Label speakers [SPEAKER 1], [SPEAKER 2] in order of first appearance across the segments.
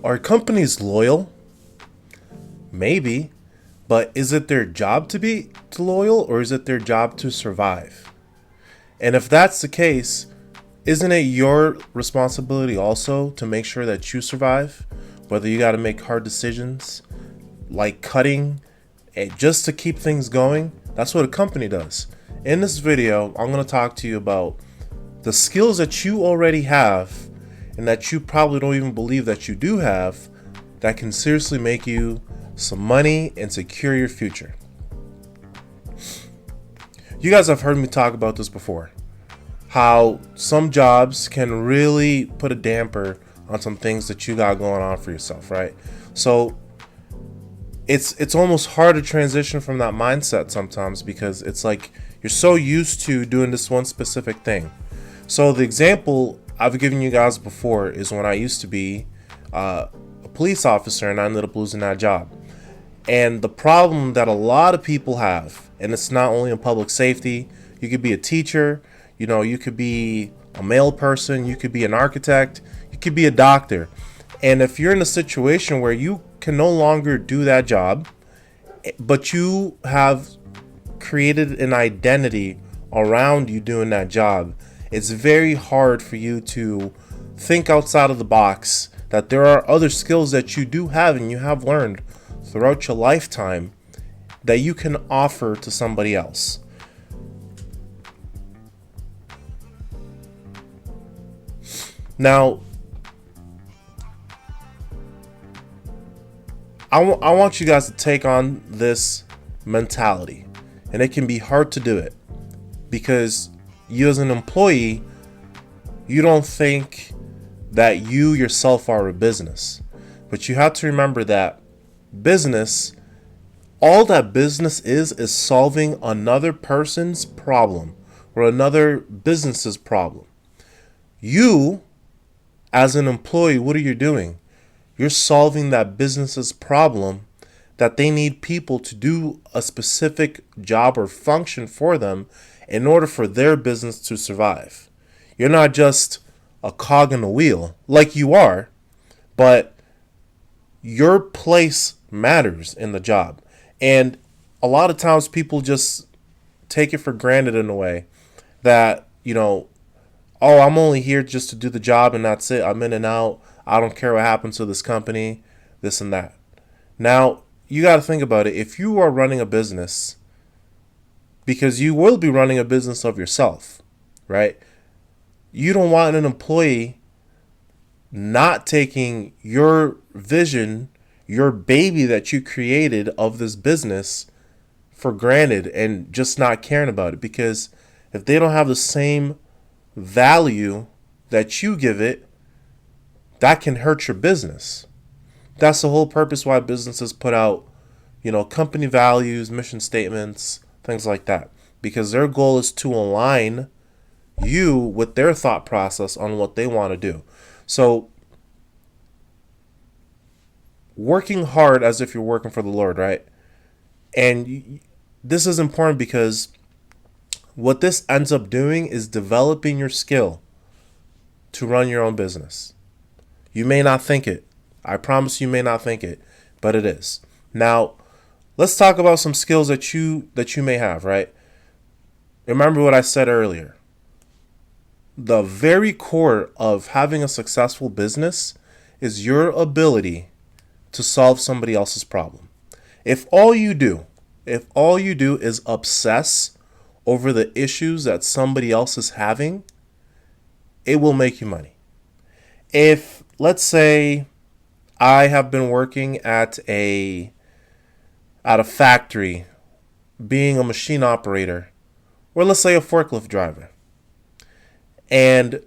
[SPEAKER 1] Are companies loyal? Maybe, but is it their job to be loyal, or is it their job to survive? And if that's the case, isn't it your responsibility also to make sure that you survive? Whether you got to make hard decisions like cutting just to keep things going, that's what a company does. In this video, I'm going to talk to you about the skills that you already have and that you probably don't even believe that you do have that can seriously make you some money and secure your future. You guys have heard me talk about this before. How some jobs can really put a damper on some things that you got going on for yourself, right? So it's almost hard to transition from that mindset sometimes because it's like you're so used to doing this one specific thing. So the example I've given you guys before is when I used to be a police officer and I ended up losing that job. And the problem that a lot of people have, and it's not only in public safety, you could be a teacher, you could be a mail person, you could be an architect, you could be a doctor. And if you're in a situation where you can no longer do that job, but you have created an identity around you doing that job, it's very hard for you to think outside of the box that there are other skills that you do have and you have learned throughout your lifetime that you can offer to somebody else. Now, I want you guys to take on this mentality, and it can be hard to do it because you as an employee, you don't think that you yourself are a business, but you have to remember that business, all that business is solving another person's problem or another business's problem. You, as an employee, what are you doing? You're solving that business's problem that they need people to do a specific job or function for them in order for their business to survive. You're not just a cog in the wheel like you are, but your place matters in the job. And a lot of times people just take it for granted in a way that, oh, I'm only here just to do the job and that's it. I'm in and out. I don't care what happens to this company, this and that. Now, you got to think about it. If you are running a business, because you will be running a business of yourself, right? You don't want an employee not taking your vision, your baby that you created of this business for granted and just not caring about it. Because if they don't have the same value that you give it, that can hurt your business. That's the whole purpose why businesses put out, company values, mission statements, things like that. Because their goal is to align you with their thought process on what they want to do. So, working hard as if you're working for the Lord, right? And this is important because what this ends up doing is developing your skill to run your own business. You may not think it. I promise you may not think it, but it is. Now, let's talk about some skills that you may have, right? Remember what I said earlier. The very core of having a successful business is your ability to solve somebody else's problem. If all you do is obsess over the issues that somebody else is having, it will make you money. If, let's say, I have been working at a factory, being a machine operator, or let's say a forklift driver, and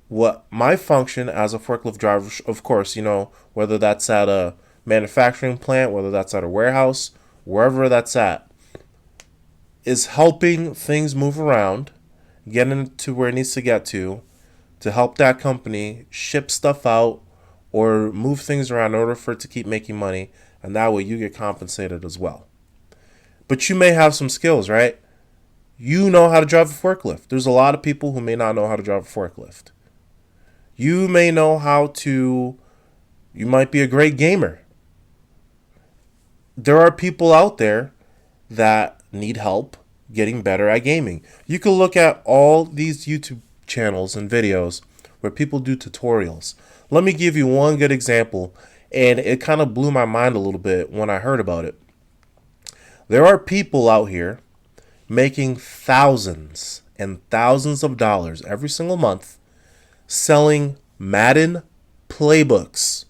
[SPEAKER 1] what my function as a forklift driver, of course, whether that's at a manufacturing plant, whether that's at a warehouse, wherever that's at, is helping things move around, getting to where it needs to get to help that company ship stuff out or move things around in order for it to keep making money, and that way you get compensated as well. But you may have some skills, right? You know how to drive a forklift. There's a lot of people who may not know how to drive a forklift. You may know how to, You might be a great gamer. There are people out there that need help getting better at gaming. You can look at all these YouTube channels and videos where people do tutorials. Let me give you one good example, and it kind of blew my mind a little bit when I heard about it. There are people out here making thousands and thousands of dollars every single month selling Madden playbooks.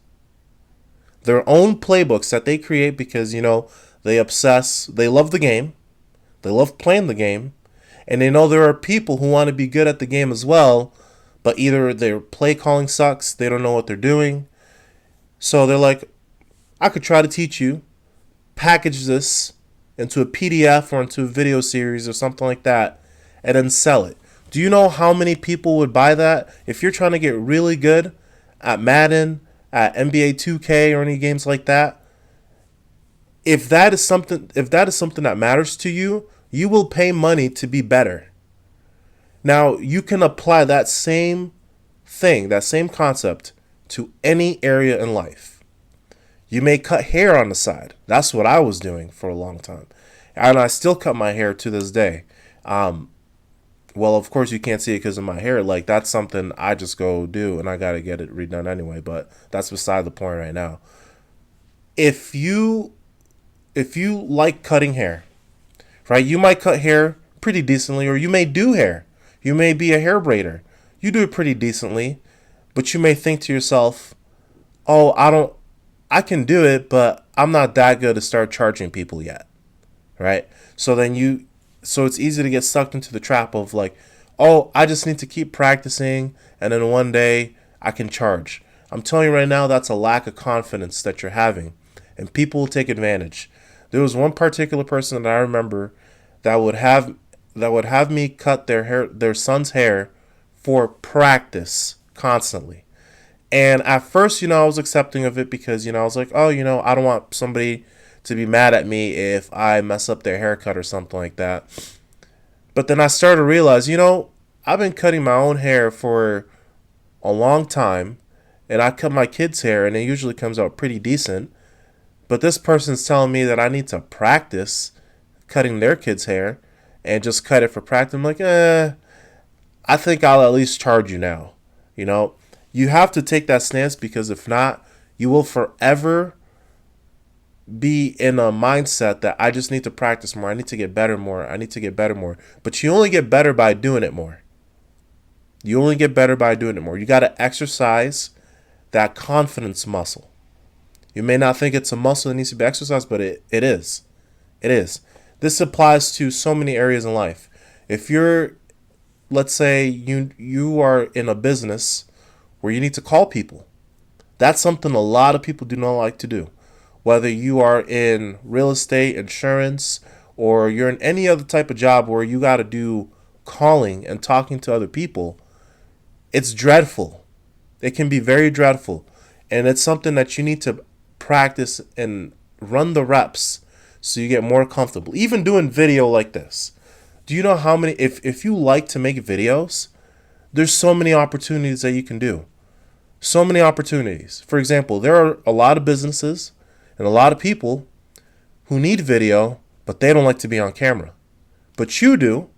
[SPEAKER 1] Their own playbooks that they create because, they love the game, they love playing the game, and they know there are people who want to be good at the game as well, but either their play calling sucks, they don't know what they're doing. So they're like, I could try to teach you, package this into a PDF or into a video series or something like that, and then sell it. Do you know how many people would buy that? If you're trying to get really good at Madden, at NBA 2K or any games like that, if that is something that matters to you, you will pay money to be better. Now, you can apply that same thing, that same concept to any area in life. You may cut hair on the side. That's what I was doing for a long time. And I still cut my hair to this day. Well, of course, you can't see it because of my hair. Like, that's something I just go do, and I got to get it redone anyway. But that's beside the point right now. If you like cutting hair, right, you might cut hair pretty decently, or you may do hair. You may be a hair braider. You do it pretty decently, but you may think to yourself, oh, I can do it, but I'm not that good to start charging people yet, right? So it's easy to get sucked into the trap of like, oh, I just need to keep practicing, and then one day I can charge. I'm telling you right now, that's a lack of confidence that you're having, and people will take advantage. There was one particular person that I remember that would have me cut their son's hair for practice constantly. And at first, I was accepting of it because, I was like, oh, I don't want somebody to be mad at me if I mess up their haircut or something like that. But then I started to realize, I've been cutting my own hair for a long time, and I cut my kids' hair, and it usually comes out pretty decent. But this person's telling me that I need to practice cutting their kids' hair and just cut it for practice. I'm like, I think I'll at least charge you now. You have to take that stance, because if not, you will forever be in a mindset that I just need to practice more. I need to get better more. I need to get better more. But you only get better by doing it more. You only get better by doing it more. You got to exercise that confidence muscle. You may not think it's a muscle that needs to be exercised, but it is. It is. This applies to so many areas in life. If let's say you are in a business where you need to call people. That's something a lot of people do not like to do. Whether you are in real estate, insurance, or you're in any other type of job where you got to do calling and talking to other people, it's dreadful. It can be very dreadful. And it's something that you need to practice and run the reps so you get more comfortable. Even doing video like this. Do you know how many, if you like to make videos, there's so many opportunities that you can do. So many opportunities. For example, there are a lot of businesses and a lot of people who need video, but they don't like to be on camera. But you do,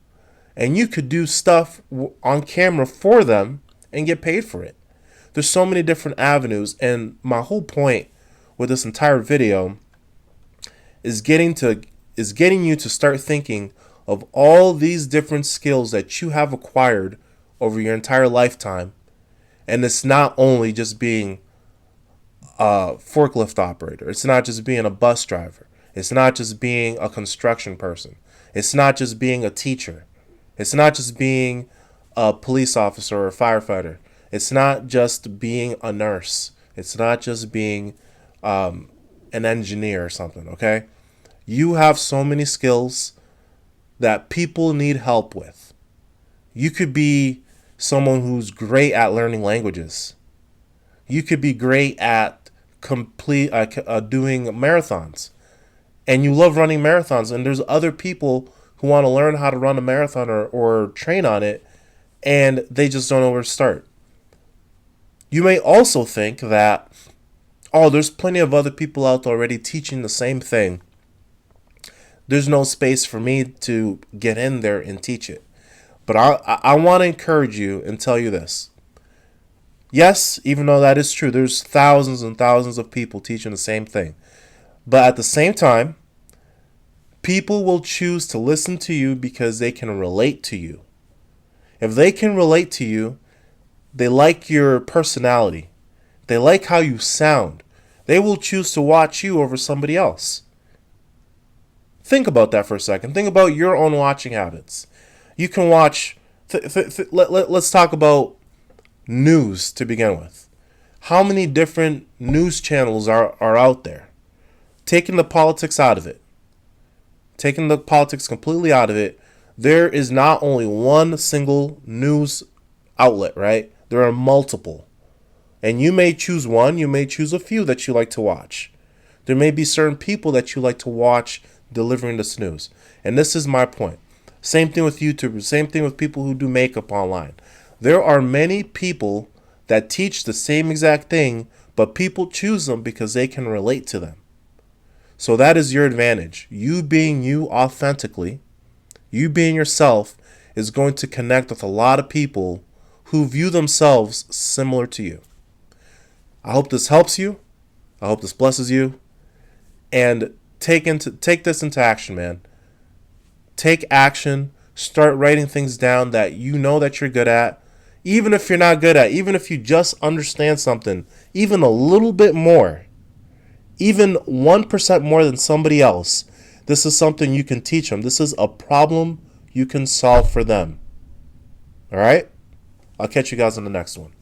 [SPEAKER 1] and you could do stuff on camera for them and get paid for it. There's so many different avenues, and my whole point with this entire video is getting you to start thinking of all these different skills that you have acquired over your entire lifetime. And it's not only just being a forklift operator. It's not just being a bus driver. It's not just being a construction person. It's not just being a teacher. It's not just being a police officer or a firefighter. It's not just being a nurse. It's not just being an engineer or something, okay? You have so many skills that people need help with. You could be someone who's great at learning languages. You could be great at doing marathons, and you love running marathons, and there's other people who want to learn how to run a marathon or train on it, and they just don't know where to start. You may also think that, Oh, there's plenty of other people out there already teaching the same thing. There's no space for me to get in there and teach it. But I want to encourage you and tell you this. Yes, even though that is true, there's thousands and thousands of people teaching the same thing. But at the same time, people will choose to listen to you because they can relate to you. If they can relate to you, they like your personality. They like how you sound. They will choose to watch you over somebody else. Think about that for a second. Think about your own watching habits. You can watch. Let's talk about news to begin with. How many different news channels are out there? Taking the politics out of it. Taking the politics completely out of it. There is not only one single news outlet, right? There are multiple. And you may choose one, you may choose a few that you like to watch. There may be certain people that you like to watch delivering this news. And this is my point. Same thing with YouTubers, same thing with people who do makeup online. There are many people that teach the same exact thing, but people choose them because they can relate to them. So that is your advantage. You being you authentically, you being yourself, is going to connect with a lot of people who view themselves similar to you. I hope this helps you. I hope this blesses you. And take this into action, man. Take action. Start writing things down that you know that you're good at. Even if you're not good at, even if you just understand something, even a little bit more, even 1% more than somebody else, this is something you can teach them. This is a problem you can solve for them. All right? I'll catch you guys on the next one.